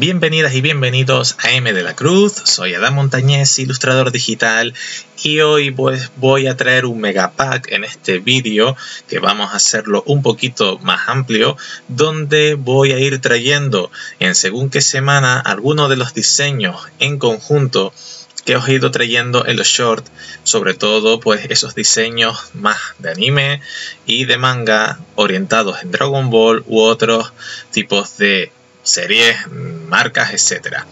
Bienvenidas y bienvenidos a M de la Cruz, soy Adán Montañez, ilustrador digital, y hoy pues voy a traer un megapack en este vídeo que vamos a hacerlo un poquito más amplio, donde voy a ir trayendo en según qué semana algunos de los diseños en conjunto que os he ido trayendo en los shorts, sobre todo pues esos diseños más de anime y de manga orientados en Dragon Ball u otros tipos de series, marcas, etcétera.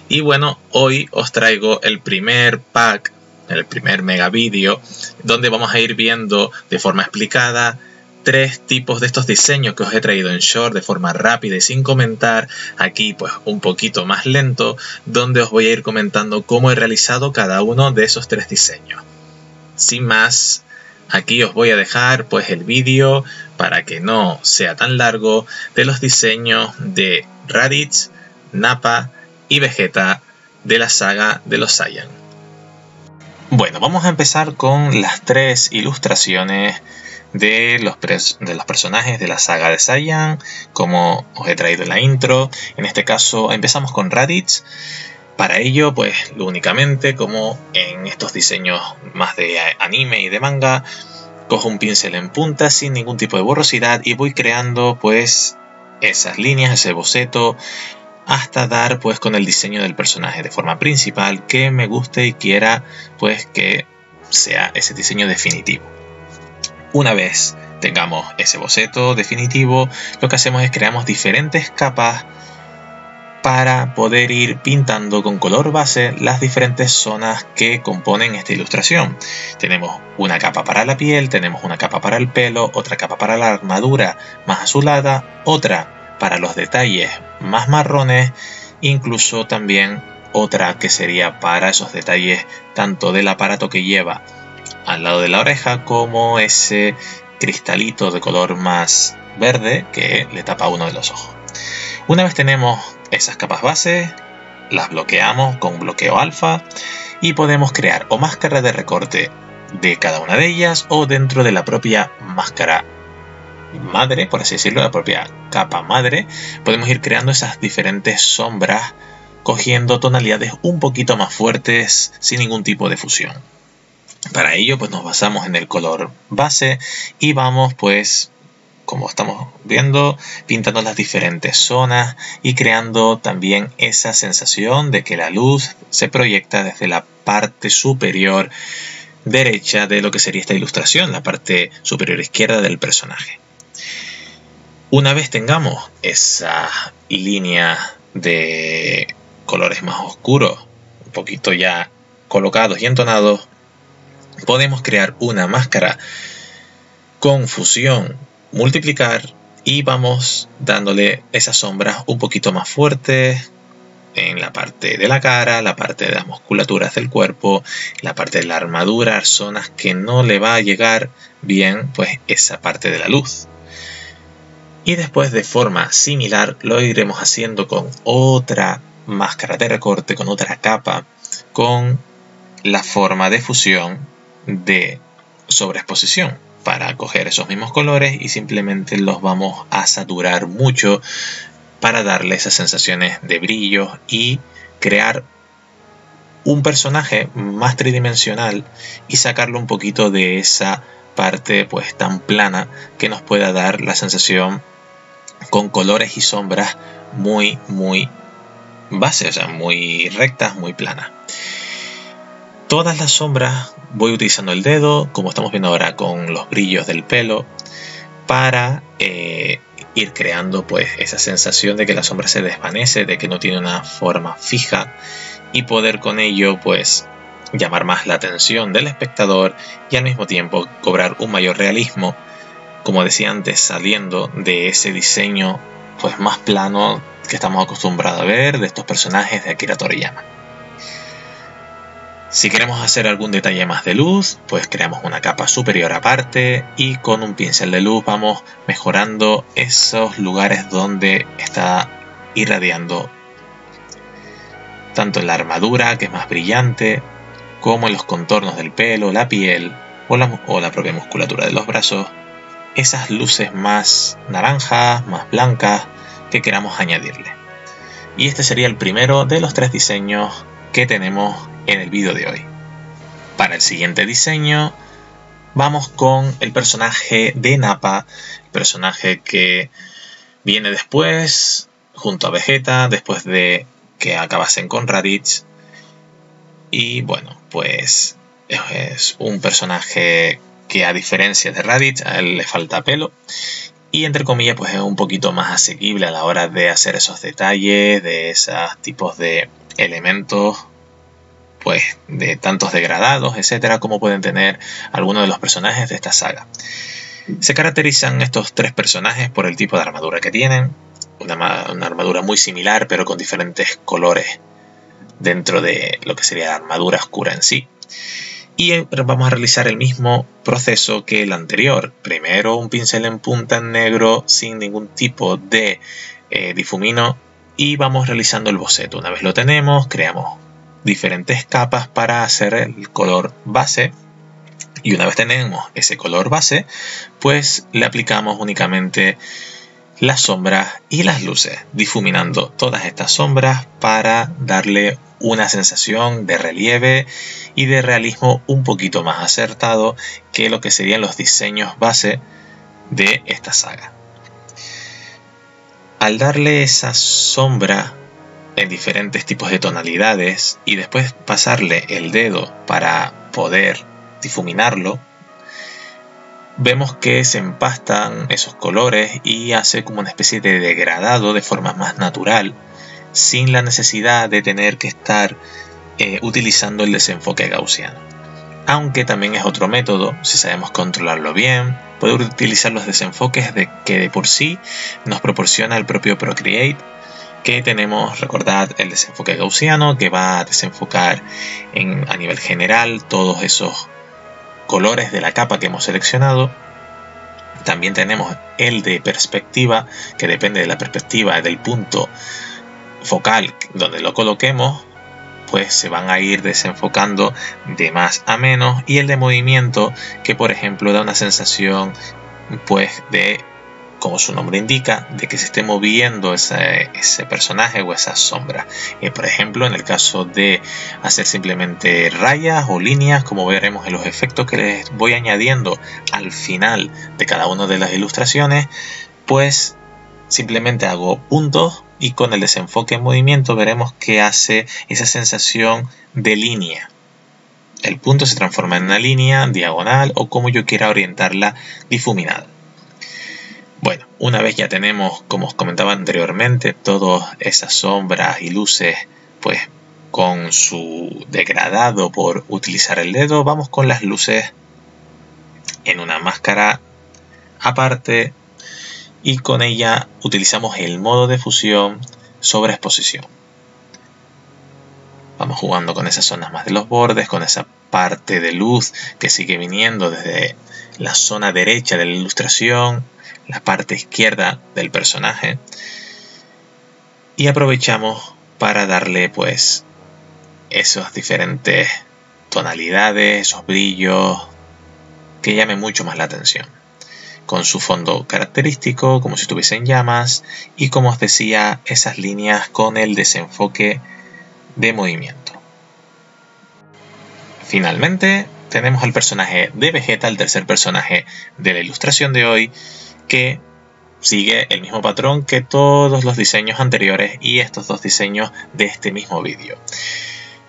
Y bueno, hoy os traigo el primer pack, el primer mega vídeo, donde vamos a ir viendo de forma explicada tres tipos de estos diseños que os he traído en short de forma rápida y sin comentar. Aquí pues un poquito más lento, donde os voy a ir comentando cómo he realizado cada uno de esos tres diseños. Sin más, aquí os voy a dejar pues el vídeo para que no sea tan largo de los diseños de Raditz, Nappa y Vegeta de la saga de los Saiyan. Bueno, vamos a empezar con las tres ilustraciones de los personajes de la saga de Saiyan, como os he traído en la intro. En este caso empezamos con Raditz. Para ello, pues únicamente, como en estos diseños más de anime y de manga, cojo un pincel en punta sin ningún tipo de borrosidad y voy creando pues esas líneas, ese boceto, hasta dar pues con el diseño del personaje de forma principal que me guste y quiera pues que sea ese diseño definitivo. Una vez tengamos ese boceto definitivo, lo que hacemos es creamos diferentes capas para poder ir pintando con color base las diferentes zonas que componen esta ilustración. Tenemos una capa para la piel, tenemos una capa para el pelo, otra capa para la armadura más azulada, otra para los detalles más marrones, incluso también otra que sería para esos detalles tanto del aparato que lleva al lado de la oreja como ese cristalito de color más verde que le tapa uno de los ojos. Una vez tenemos esas capas base, las bloqueamos con bloqueo alfa y podemos crear o máscara de recorte de cada una de ellas o dentro de la propia máscara madre, por así decirlo, la propia capa madre, podemos ir creando esas diferentes sombras cogiendo tonalidades un poquito más fuertes sin ningún tipo de fusión. Para ello pues nos basamos en el color base y vamos pues, como estamos viendo, pintando las diferentes zonas y creando también esa sensación de que la luz se proyecta desde la parte superior derecha de lo que sería esta ilustración, la parte superior izquierda del personaje. Una vez tengamos esa línea de colores más oscuros, un poquito ya colocados y entonados, podemos crear una máscara con fusión multiplicar y vamos dándole esas sombras un poquito más fuertes en la parte de la cara, la parte de las musculaturas del cuerpo, la parte de la armadura, zonas que no le va a llegar bien pues esa parte de la luz. Y después de forma similar lo iremos haciendo con otra máscara de recorte, con otra capa, con la forma de fusión de sobreexposición, para coger esos mismos colores y simplemente los vamos a saturar mucho para darle esas sensaciones de brillo y crear un personaje más tridimensional y sacarlo un poquito de esa parte pues tan plana que nos pueda dar la sensación con colores y sombras muy base, o sea, muy rectas, muy planas. Todas las sombras voy utilizando el dedo, como estamos viendo ahora con los brillos del pelo, para ir creando pues esa sensación de que la sombra se desvanece, de que no tiene una forma fija y poder con ello pues llamar más la atención del espectador y al mismo tiempo cobrar un mayor realismo, como decía antes, saliendo de ese diseño pues más plano que estamos acostumbrados a ver de estos personajes de Akira Toriyama. Si queremos hacer algún detalle más de luz, pues creamos una capa superior aparte y con un pincel de luz vamos mejorando esos lugares donde está irradiando, tanto en la armadura, que es más brillante, como en los contornos del pelo, la piel o la propia musculatura de los brazos, esas luces más naranjas, más blancas que queramos añadirle. Y este sería el primero de los 3 diseños que tenemos en el vídeo de hoy. Para el siguiente diseño vamos con el personaje de Nappa, el personaje que viene después junto a Vegeta, después de que acabasen con Raditz. Y bueno, pues es un personaje que, a diferencia de Raditz, a él le falta pelo y, entre comillas, pues es un poquito más asequible a la hora de hacer esos detalles, de esos tipos de elementos, pues de tantos degradados, etcétera, como pueden tener algunos de los personajes de esta saga. Se caracterizan estos 3 personajes por el tipo de armadura que tienen, una armadura muy similar pero con diferentes colores dentro de lo que sería la armadura oscura en sí. Y vamos a realizar el mismo proceso que el anterior. Primero un pincel en punta en negro sin ningún tipo de difumino y vamos realizando el boceto. Una vez lo tenemos, creamos diferentes capas para hacer el color base. Y una vez tenemos ese color base, pues le aplicamos únicamente las sombras y las luces, difuminando todas estas sombras para darle una sensación de relieve y de realismo un poquito más acertado que lo que serían los diseños base de esta saga. Al darle esa sombra en diferentes tipos de tonalidades y después pasarle el dedo para poder difuminarlo, vemos que se empastan esos colores y hace como una especie de degradado de forma más natural, sin la necesidad de tener que estar utilizando el desenfoque gaussiano. Aunque también es otro método, si sabemos controlarlo bien, poder utilizar los desenfoques que de por sí nos proporciona el propio Procreate, que tenemos, recordad, el desenfoque gaussiano, que va a desenfocar a nivel general todos esos colores de la capa que hemos seleccionado. También tenemos el de perspectiva, que depende de la perspectiva del punto focal donde lo coloquemos, pues se van a ir desenfocando de más a menos. Y el de movimiento, que por ejemplo da una sensación pues de, como su nombre indica, de que se esté moviendo ese personaje o esa sombra. Por ejemplo, en el caso de hacer simplemente rayas o líneas, como veremos en los efectos que les voy añadiendo al final de cada una de las ilustraciones, pues simplemente hago puntos y con el desenfoque en movimiento veremos que hace esa sensación de línea. El punto se transforma en una línea diagonal o como yo quiera orientarla difuminada. Bueno, una vez ya tenemos, como os comentaba anteriormente, todas esas sombras y luces pues con su degradado por utilizar el dedo, vamos con las luces en una máscara aparte y con ella utilizamos el modo de fusión sobre exposición. Vamos jugando con esas zonas más de los bordes, con esa parte de luz que sigue viniendo desde la zona derecha de la ilustración, la parte izquierda del personaje, y aprovechamos para darle pues esas diferentes tonalidades, esos brillos que llamen mucho más la atención, con su fondo característico como si estuviesen llamas y, como os decía, esas líneas con el desenfoque de movimiento. Finalmente tenemos al personaje de Vegeta, el tercer personaje de la ilustración de hoy, que sigue el mismo patrón que todos los diseños anteriores y estos 2 diseños de este mismo vídeo.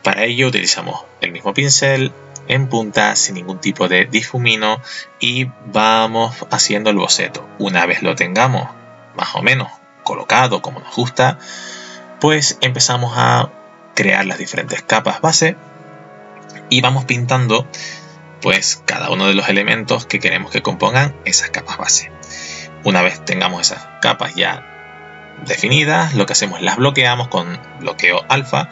Para ello utilizamos el mismo pincel en punta sin ningún tipo de difumino y vamos haciendo el boceto. Una vez lo tengamos más o menos colocado como nos gusta, pues empezamos a crear las diferentes capas base y vamos pintando pues cada uno de los elementos que queremos que compongan esas capas base. Una vez tengamos esas capas ya definidas, lo que hacemos es las bloqueamos con bloqueo alfa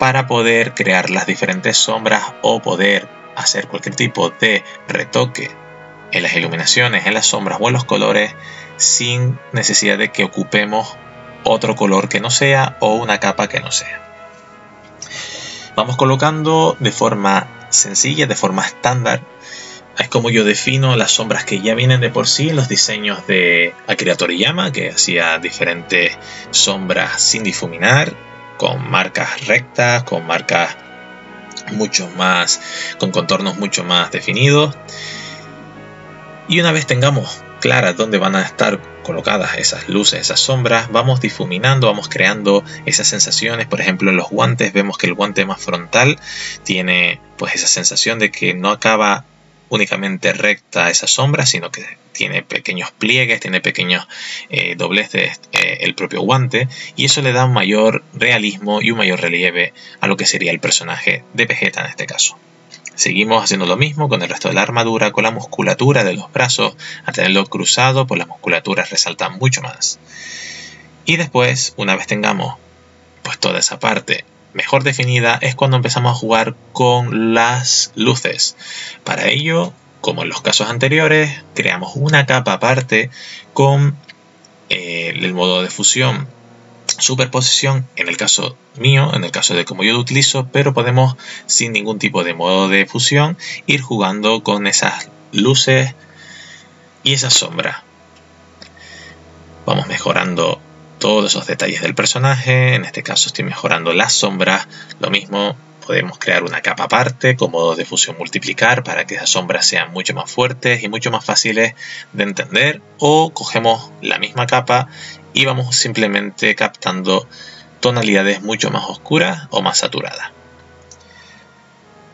para poder crear las diferentes sombras o poder hacer cualquier tipo de retoque en las iluminaciones, en las sombras o en los colores sin necesidad de que ocupemos otro color que no sea o una capa que no sea. Vamos colocando de forma sencilla, de forma estándar, es como yo defino las sombras que ya vienen de por sí en los diseños de Akira Toriyama, que hacía diferentes sombras sin difuminar, con marcas rectas, con marcas con contornos mucho más definidos. Y una vez tengamos claras dónde van a estar colocadas esas luces, esas sombras, vamos difuminando, vamos creando esas sensaciones. Por ejemplo, en los guantes vemos que el guante más frontal tiene pues esa sensación de que no acaba únicamente recta esa sombra, sino que tiene pequeños pliegues, tiene pequeños dobleces el propio guante, y eso le da un mayor realismo y un mayor relieve a lo que sería el personaje de Vegeta en este caso. Seguimos haciendo lo mismo con el resto de la armadura, con la musculatura de los brazos. Al tenerlo cruzado, pues las musculaturas resaltan mucho más. Y después, una vez tengamos pues toda esa parte mejor definida, es cuando empezamos a jugar con las luces. Para ello, como en los casos anteriores, creamos una capa aparte con el modo de fusión superposición, en el caso mío, en el caso de como yo lo utilizo, pero podemos sin ningún tipo de modo de fusión ir jugando con esas luces y esas sombras. Vamos mejorando todos esos detalles del personaje. En este caso estoy mejorando las sombras. Lo mismo, podemos crear una capa aparte con modos de fusión multiplicar para que esas sombras sean mucho más fuertes y mucho más fáciles de entender, o cogemos la misma capa y vamos simplemente captando tonalidades mucho más oscuras o más saturadas.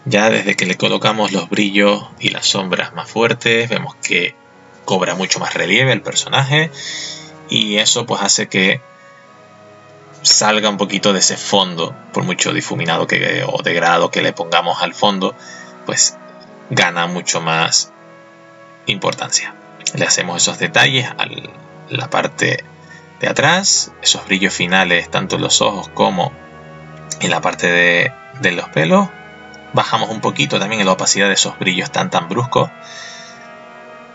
Ya desde que le colocamos los brillos y las sombras más fuertes, vemos que cobra mucho más relieve el personaje, y eso pues hace que salga un poquito de ese fondo. Por mucho difuminado o degradado que le pongamos al fondo, pues gana mucho más importancia. Le hacemos esos detalles a la parte de atrás, esos brillos finales tanto en los ojos como en la parte de los pelos. Bajamos un poquito también en la opacidad de esos brillos tan bruscos.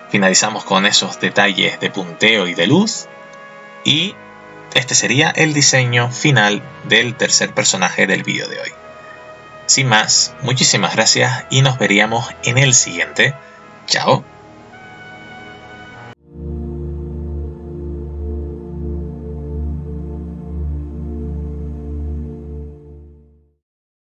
Finalizamos con esos detalles de punteo y de luz, y este sería el diseño final del tercer personaje del vídeo de hoy. Sin más, muchísimas gracias y nos veríamos en el siguiente. Chao.